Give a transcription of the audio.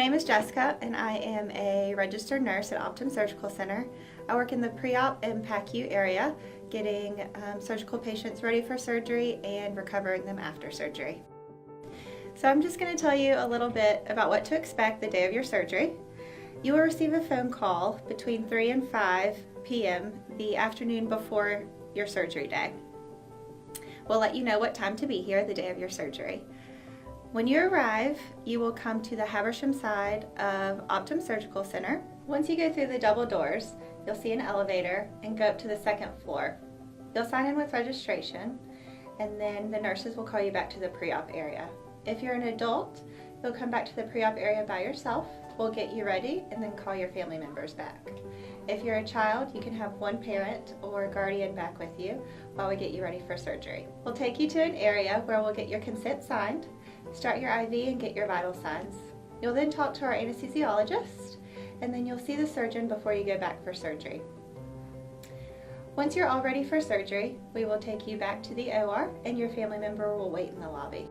My name is Jessica and I am a registered nurse at Optim Surgical Center. I work in the pre-op and PACU area, getting surgical patients ready for surgery and recovering them after surgery. So I'm just going to tell you a little bit about what to expect the day of your surgery. You will receive a phone call between 3 and 5 p.m. the afternoon before your surgery day. We'll let you know what time to be here the day of your surgery. When you arrive, you will come to the Habersham side of Optim Surgical Center. Once you go through the double doors, you'll see an elevator and go up to the second floor. You'll sign in with registration, and then the nurses will call you back to the pre-op area. If you're an adult, you'll come back to the pre-op area by yourself. We'll get you ready and then call your family members back. If you're a child, you can have one parent or guardian back with you while we get you ready for surgery. We'll take you to an area where we'll get your consent signed, start your IV and get your vital signs. You'll then talk to our anesthesiologist, and then you'll see the surgeon before you go back for surgery. Once you're all ready for surgery, we will take you back to the OR and your family member will wait in the lobby.